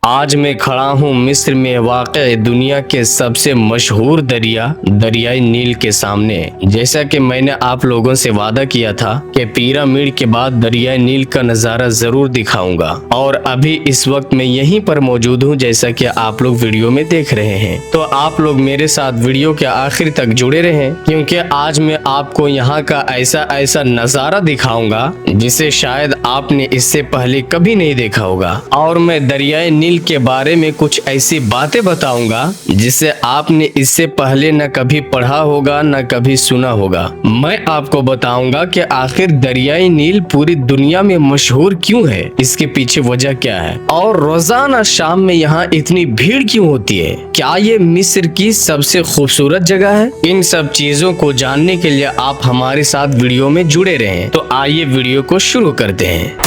आज मैं खड़ा हूँ मिस्र में वाक़ दुनिया के सबसे मशहूर दरियाई नील के सामने। जैसा कि मैंने आप लोगों से वादा किया था कि पिरामिड के बाद दरियाई नील का नज़ारा ज़रूर दिखाऊंगा, और अभी इस वक्त मैं यहीं पर मौजूद हूँ जैसा कि आप लोग वीडियो में देख रहे हैं। तो आप लोग मेरे साथ वीडियो के आखिर तक जुड़े रहें, क्योंकि आज मैं आपको यहाँ का ऐसा नज़ारा दिखाऊंगा जिसे शायद आपने इससे पहले कभी नहीं देखा होगा। और मैं दरियाई नील के बारे में कुछ ऐसी बातें बताऊंगा जिसे आपने इससे पहले न कभी पढ़ा होगा न कभी सुना होगा। मैं आपको बताऊंगा कि आखिर दरियाई नील पूरी दुनिया में मशहूर क्यों है, इसके पीछे वजह क्या है, और रोजाना शाम में यहाँ इतनी भीड़ क्यों होती है। क्या ये मिस्र की सबसे खूबसूरत जगह है? इन सब चीजों को जानने के लिए आप हमारे साथ वीडियो में जुड़े रहें। तो आइए वीडियो को शुरू करते हैं।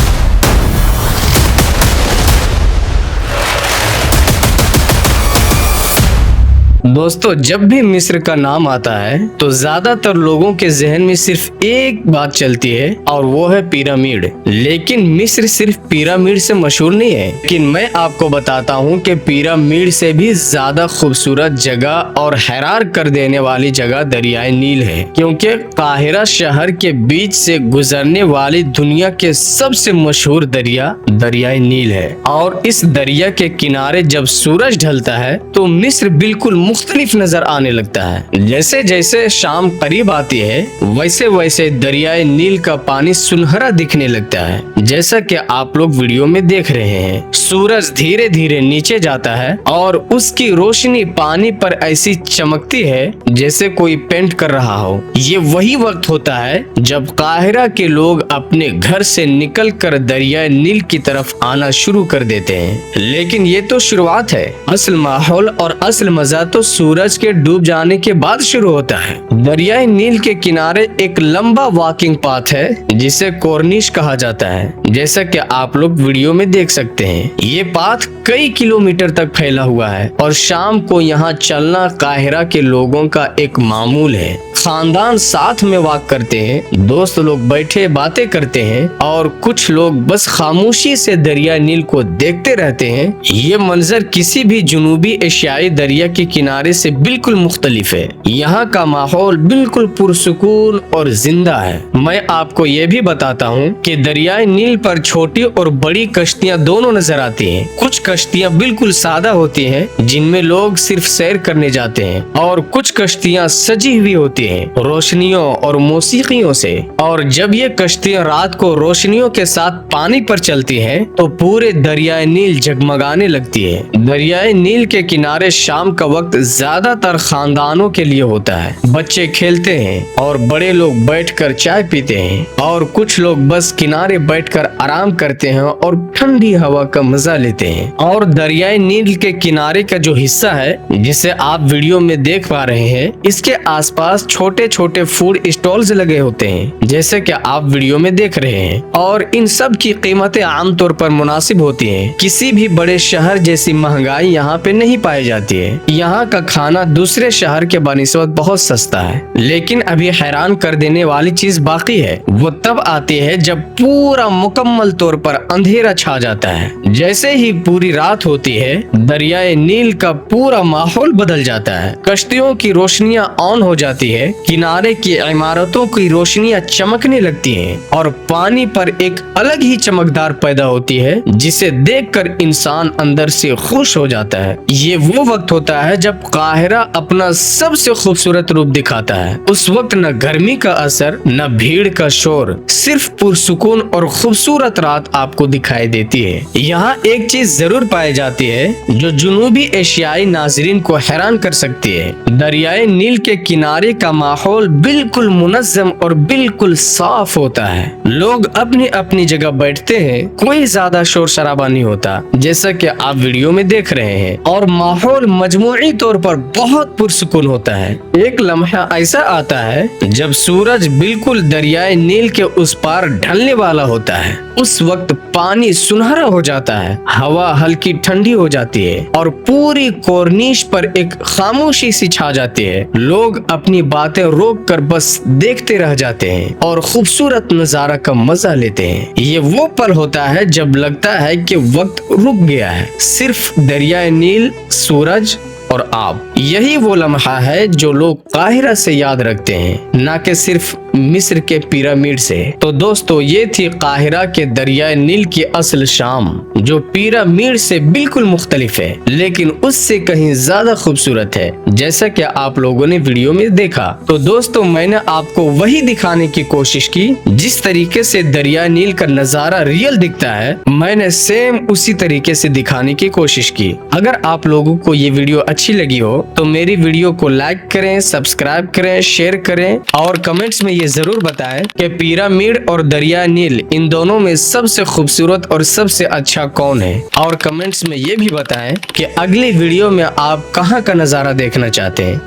दोस्तों, जब भी मिस्र का नाम आता है तो ज्यादातर लोगों के जहन में सिर्फ एक बात चलती है और वो है पिरामिड। लेकिन मिस्र सिर्फ पिरामिड से मशहूर नहीं है, लेकिन मैं आपको बताता हूँ कि पिरामिड से भी ज्यादा खूबसूरत जगह और हैरान कर देने वाली जगह दरियाई नील है, क्योंकि काहिरा शहर के बीच से गुजरने वाली दुनिया के सबसे मशहूर दरिया दरियाई नील है। और इस दरिया के किनारे जब सूरज ढलता है तो मिस्र बिल्कुल मुख्तलिफ नजर आने लगता है। जैसे जैसे शाम करीब आती है वैसे वैसे दरियाई नील का पानी सुनहरा दिखने लगता है। जैसा कि आप लोग वीडियो में देख रहे हैं, सूरज धीरे धीरे नीचे जाता है और उसकी रोशनी पानी पर ऐसी चमकती है जैसे कोई पेंट कर रहा हो। ये वही वक्त होता है जब काहिरा के लोग अपने घर से निकल कर दरियाई नील की तरफ आना शुरू कर देते हैं। लेकिन ये तो शुरुआत है, असल माहौल और असल मजा तो सूरज के डूब जाने के बाद शुरू होता है। दरियाई नील के किनारे एक लंबा वॉकिंग पाथ है जिसे कॉर्निश कहा जाता है, जैसा कि आप लोग वीडियो में देख सकते हैं। ये पाथ कई किलोमीटर तक फैला हुआ है और शाम को यहाँ चलना काहिरा के लोगों का एक मामूल है। खानदान साथ में वॉक करते हैं, दोस्त लोग बैठे बातें करते हैं और कुछ लोग बस खामोशी से दरिया नील को देखते रहते हैं। ये मंजर किसी भी जुनूबी एशियाई दरिया के किनारे से बिल्कुल मुख्तलिफ है। यहाँ का माहौल बिल्कुल पुरसुकून और जिंदा है। मैं आपको ये भी बताता हूँ कि दरियाई नील पर छोटी और बड़ी कश्तियाँ दोनों नजर आती हैं। कुछ कश्तियाँ बिल्कुल सादा होती हैं जिनमें लोग सिर्फ सैर करने जाते हैं, और कुछ कश्तियाँ सजी हुई होती हैं रोशनियों और मौसीकियों से। और जब ये कश्तियाँ रात को रोशनियों के साथ पानी पर चलती हैं तो पूरे दरियाई नील जगमगाने लगती है। दरियाई नील के किनारे शाम का वक्त ज्यादातर खानदानों के लिए होता है। बच्चे खेलते हैं और बड़े लोग बैठकर चाय पीते हैं, और कुछ लोग बस किनारे बैठकर आराम करते हैं और ठंडी हवा का मजा लेते हैं। और दरियाई नील के किनारे का जो हिस्सा है जिसे आप वीडियो में देख पा रहे हैं, इसके आसपास छोटे छोटे फूड स्टॉल्स लगे होते हैं, जैसे कि आप वीडियो में देख रहे हैं। और इन सब की कीमतें आमतौर पर मुनासिब होती हैं। किसी भी बड़े शहर जैसी महंगाई यहाँ पे नहीं पाई जाती है। यहाँ का खाना दूसरे शहर के बनिस्बत बहुत सस्ता है। लेकिन अभी हैरान कर देने वाली चीज बाकी है। वो तब आती है जब पूरा मुकम्मल तौर पर अंधेरा छा जाता है। जैसे ही पूरी रात होती है दरियाई नील का पूरा माहौल बदल जाता है। कश्तियों की रोशनियां ऑन हो जाती है, किनारे की इमारतों की रोशनियां चमकने लगती हैं और पानी पर एक अलग ही चमकदार पैदा होती है जिसे देखकर इंसान अंदर से खुश हो जाता है। ये वो वक्त होता है जब काहिरा अपना सबसे खूबसूरत रूप दिखाता है। उस वक्त न गर्मी का असर न भीड़ का शोर, सिर्फ पुरसुकून और खूबसूरत रात आपको दिखाई देती है। यहाँ एक चीज जरूर पाई जाती है जो जुनूबी एशियाई नाजरीन को हैरान कर सकती है। दरियाई नील के किनारे का माहौल बिल्कुल मुनज्जम और बिल्कुल साफ होता है। लोग अपनी अपनी जगह बैठते हैं, कोई ज्यादा शोर शराबा नहीं होता, जैसा कि आप वीडियो में देख रहे हैं। और माहौल मजमूई तौर पर बहुत पुरसुकून होता है। एक लम्हा ऐसा आता है जब सूरज बिल्कुल दरियाई नील के उस पार ढलने वाला होता है। उस वक्त पानी सुनहरा हो जाता है, हवा हल्की ठंडी हो जाती है और पूरी कॉर्निश पर एक खामोशी सी छा जाती है। लोग अपनी बातें रोक कर बस देखते रह जाते हैं और खूबसूरत नजारा का मजा लेते हैं। ये वो पल होता है जब लगता है कि वक्त रुक गया है, सिर्फ दरियाए नील, सूरज और आब। यही वो लम्हा है जो लोग काहिरा से याद रखते हैं, ना कि सिर्फ मिस्र के पिरामिड से। तो दोस्तों, ये थी काहिरा के दरियाए नील की असल शाम, जो पिरामिड से बिल्कुल मुख्तलिफ है, लेकिन उससे कहीं ज्यादा खूबसूरत है, जैसा कि आप लोगों ने वीडियो में देखा। तो दोस्तों, मैंने आपको वही दिखाने की कोशिश की जिस तरीके से दरिया नील का नजारा रियल दिखता है, मैंने सेम उसी तरीके से दिखाने की कोशिश की। अगर आप लोगों को ये वीडियो अच्छी लगी हो तो मेरी वीडियो को लाइक करें, सब्सक्राइब करें, शेयर करें और कमेंट्स में ये जरूर बताएं कि पिरामिड और दरिया नील इन दोनों में सबसे खूबसूरत और सबसे अच्छा कौन है। और कमेंट्स में ये भी बताएं कि अगली वीडियो में आप कहां का नजारा देखना चाहते हैं।